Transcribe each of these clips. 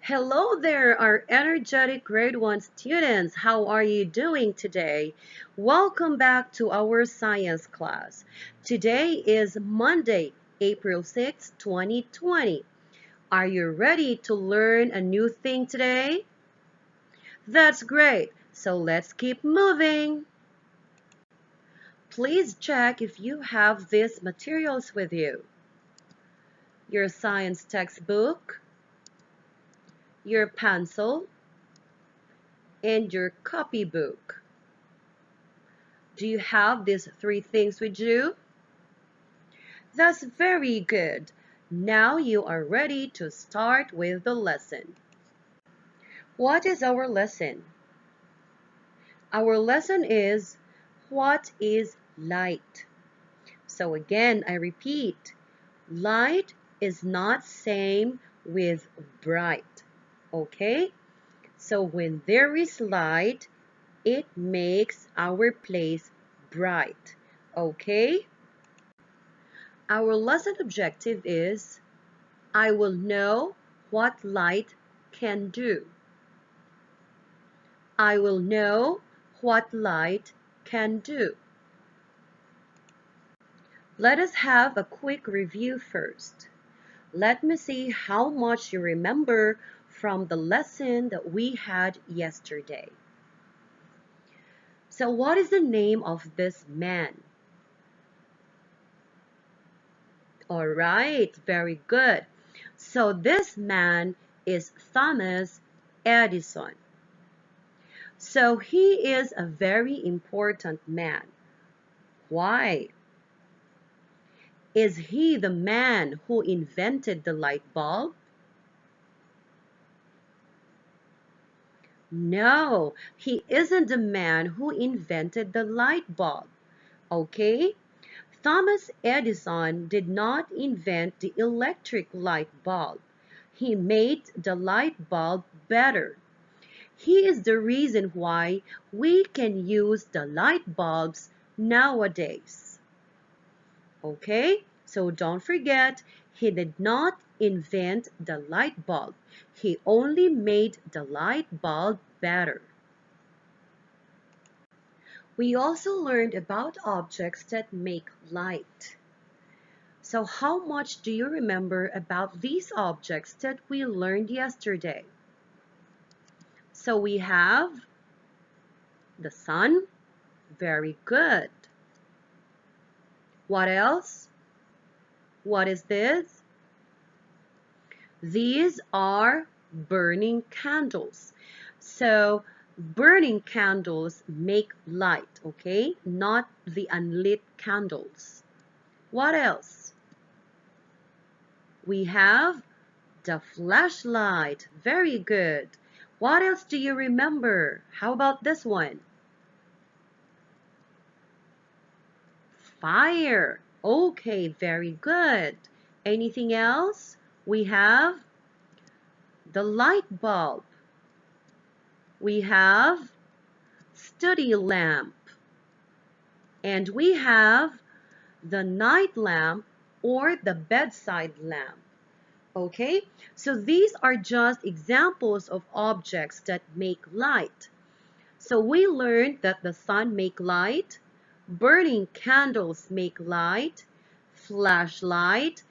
Hello there, our energetic grade 1 students. How are you doing today? Welcome back to our science class. Today is Monday, April 6, 2020. Are you ready to learn a new thing today? That's great. So let's keep moving. Please check if you have these materials with you. Your science textbook, your pencil, and your copybook. Do you have these three things with you? That's very good. Now you are ready to start with the lesson. What is our lesson? Our lesson is, what is light? So again, I repeat, light is not same with bright. Okay? So when there is light, it makes our place bright. Okay? Our lesson objective is, I will know what light can do. I will know what light can do. Let us have a quick review first. Let me see how much you remember from the lesson that we had yesterday. So what is the name of this man? All right, very good. So this man is Thomas Edison. So he is a very important man. Why? Is he the man who invented the light bulb? No, he isn't the man who invented the light bulb. Okay? Thomas Edison did not invent the electric light bulb. He made the light bulb better. He is the reason why we can use the light bulbs nowadays. Okay? So don't forget, he did not invent the light bulb. He only made the light bulb better. We also learned about objects that make light. So how much do you remember about these objects that we learned yesterday? So we have the sun. Very good. What else? What is this? These are burning candles. So burning candles make light, okay? Not the unlit candles. What else? We have the flashlight. Very good. What else do you remember? How about this one? Fire. Okay, very good. Anything else? We have the light bulb. We have study lamp. And we have the night lamp or the bedside lamp. Okay, so these are just examples of objects that make light. So we learned that the sun make light, burning candles make light, flashlight,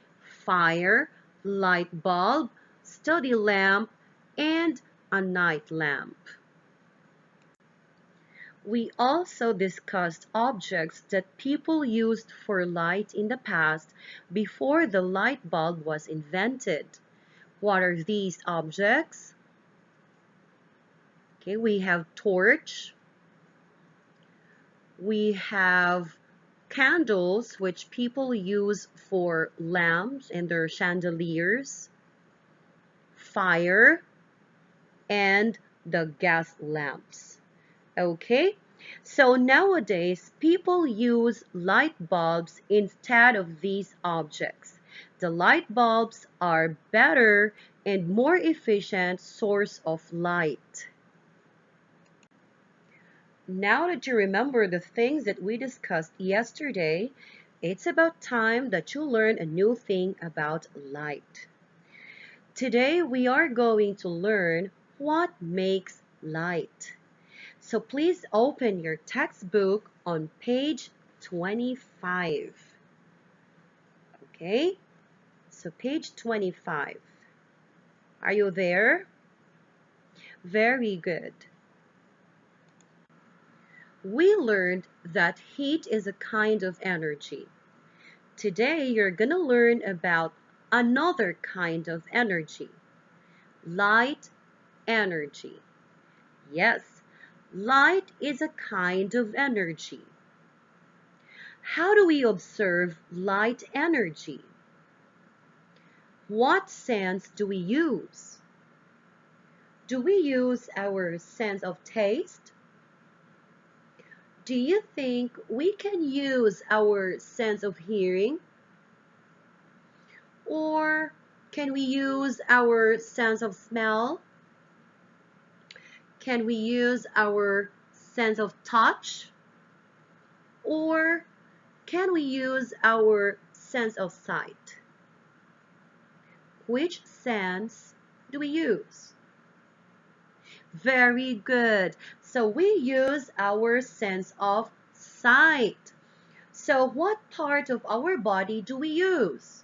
fire, light bulb, study lamp, and a night lamp. We also discussed objects that people used for light in the past before the light bulb was invented. What are these objects? Okay, we have torch. We have candles, which people use for lamps and their chandeliers, fire, and the gas lamps. Okay, so nowadays people use light bulbs instead of these objects. The light bulbs are better and more efficient source of light. Now that you remember the things that we discussed yesterday, it's about time that you learn a new thing about light. Today we are going to learn what makes light. So please open your textbook on page 25. Okay, so page 25. Are you there? Very good. We learned that heat is a kind of energy. Today you're going to learn about another kind of energy, light energy. Yes, light is a kind of energy. How do we observe light energy? What sense do we use? Do we use our sense of taste? Do you think we can use our sense of hearing? Or can we use our sense of smell? Can we use our sense of touch? Or can we use our sense of sight? Which sense do we use? Very good. So we use our sense of sight. So what part of our body do we use?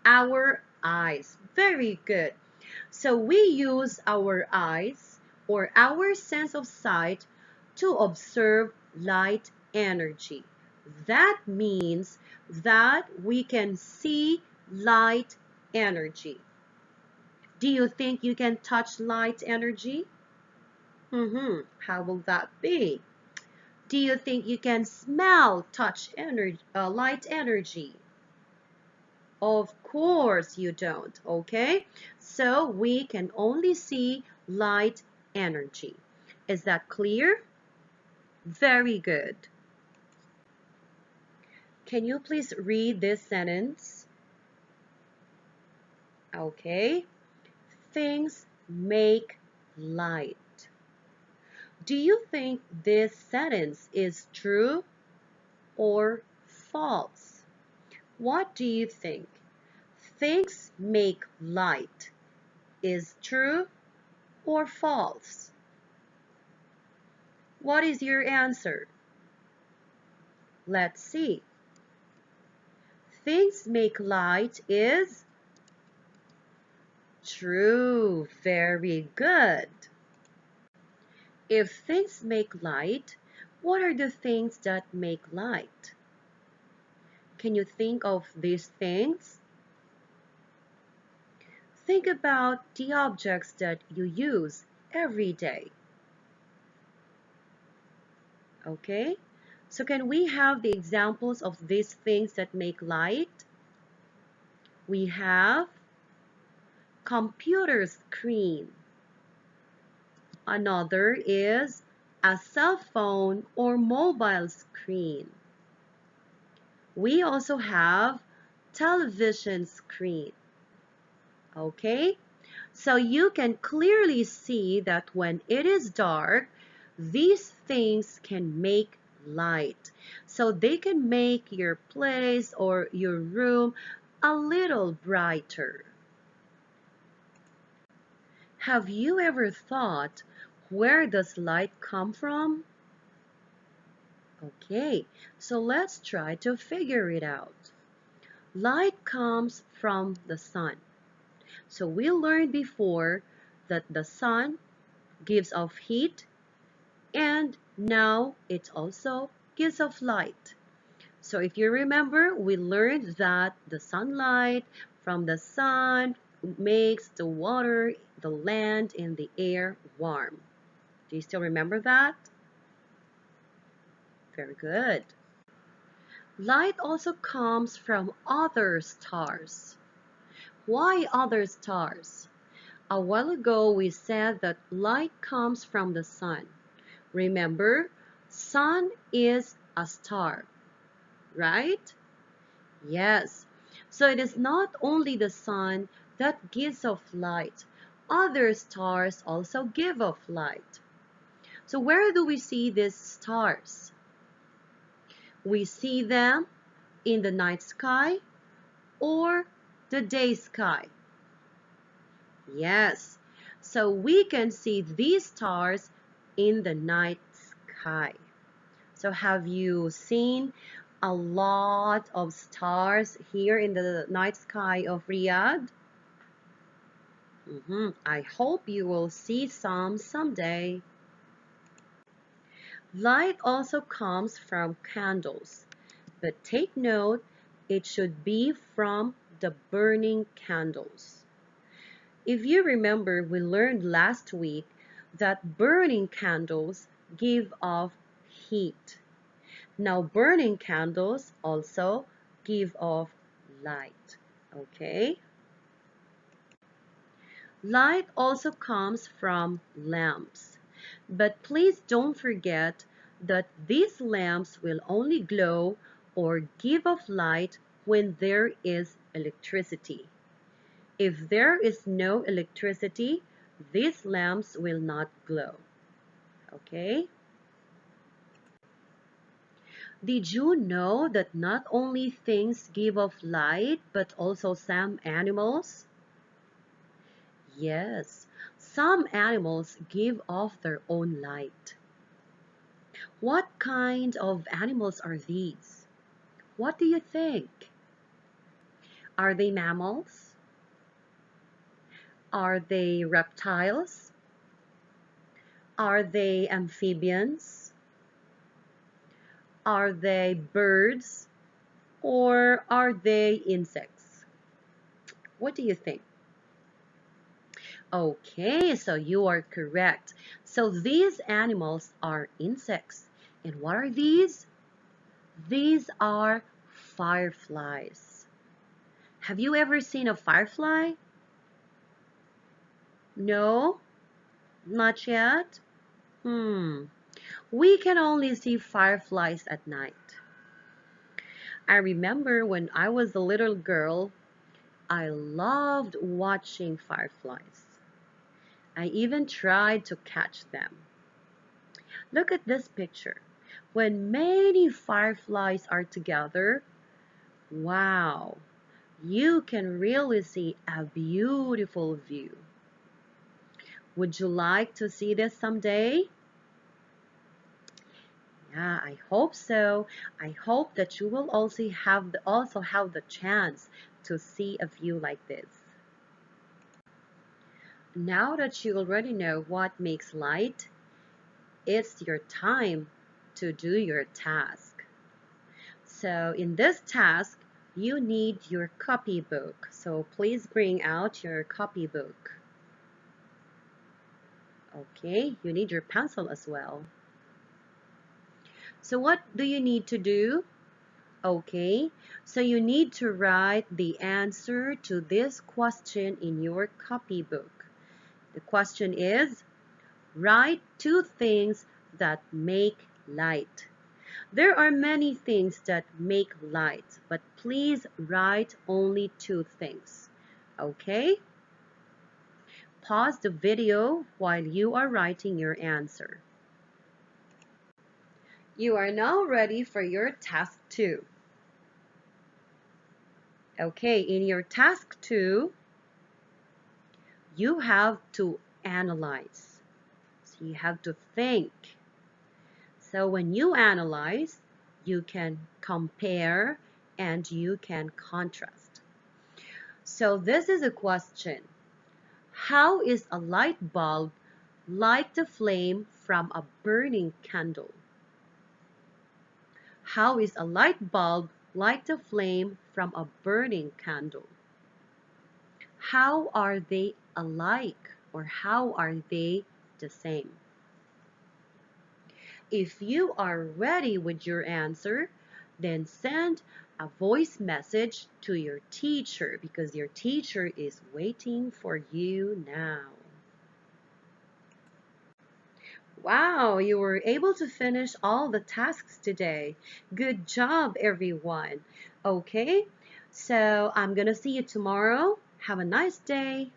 Our eyes. Very good. So we use our eyes or our sense of sight to observe light energy. That means that we can see light energy. Do you think you can touch light energy? How will that be? Do you think you can smell light energy? Of course you don't, okay? So we can only see light energy. Is that clear? Very good. Can you please read this sentence? Okay. Things make light. Do you think this sentence is true or false? What do you think? Things make light is true or false? What is your answer? Let's see. Things make light is true. Very good. If things make light, what are the things that make light? Can you think of these things? Think about the objects that you use every day. Okay? So can we have the examples of these things that make light? We have computer screen. Another is a cell phone or mobile screen. We also have television screen. Okay? So you can clearly see that when it is dark, these things can make light. So they can make your place or your room a little brighter. Have you ever thought, where does light come from? Okay, so let's try to figure it out. Light comes from the sun. So we learned before that the sun gives off heat and now it also gives off light. So if you remember, we learned that the sunlight from the sun makes the water, the land, and the air warm. Do you still remember that? Very good. Light also comes from other stars. Why other stars? A while ago we said that light comes from the sun. Remember, sun is a star, right? Yes. So it is not only the sun that gives off light. Other stars also give off light. So where do we see these stars? We see them in the night sky or the day sky. Yes. So we can see these stars in the night sky. So have you seen a lot of stars here in the night sky of Riyadh? I hope you will see some someday. Light also comes from candles, but take note, it should be from the burning candles. If you remember, we learned last week that burning candles give off heat. Now, burning candles also give off light. Okay? Light also comes from lamps. But please don't forget that these lamps will only glow or give off light when there is electricity. If there is no electricity, these lamps will not glow. Okay? Did you know that not only things give off light, but also some animals? Yes, some animals give off their own light. What kind of animals are these? What do you think? Are they mammals? Are they reptiles? Are they amphibians? Are they birds? Or are they insects? What do you think? Okay, so you are correct. So these animals are insects. And what are these? These are fireflies. Have you ever seen a firefly? No? Not yet? We can only see fireflies at night. I remember when I was a little girl, I loved watching fireflies. I even tried to catch them. Look at this picture. When many fireflies are together, wow, you can really see a beautiful view. Would you like to see this someday? Yeah, I hope so. I hope that you will also have the chance to see a view like this. Now that you already know what makes light, it's your time to do your task. So in this task, you need your copybook. So please bring out your copybook. Okay, you need your pencil as well. So what do you need to do? Okay, so you need to write the answer to this question in your copybook. The question is, write two things that make light. There are many things that make light, but please write only two things. Okay? Pause the video while you are writing your answer. You are now ready for your task 2. Okay, in your task 2, you have to analyze. So you have to think. So when you analyze, you can compare and you can contrast. So this is a question. How is a light bulb like the flame from a burning candle? How is a light bulb like the flame from a burning candle? How are they alike, or how are they the same? If you are ready with your answer, then send a voice message to your teacher because your teacher is waiting for you now. Wow, you were able to finish all the tasks today. Good job, everyone. Okay, so I'm gonna see you tomorrow. Have a nice day.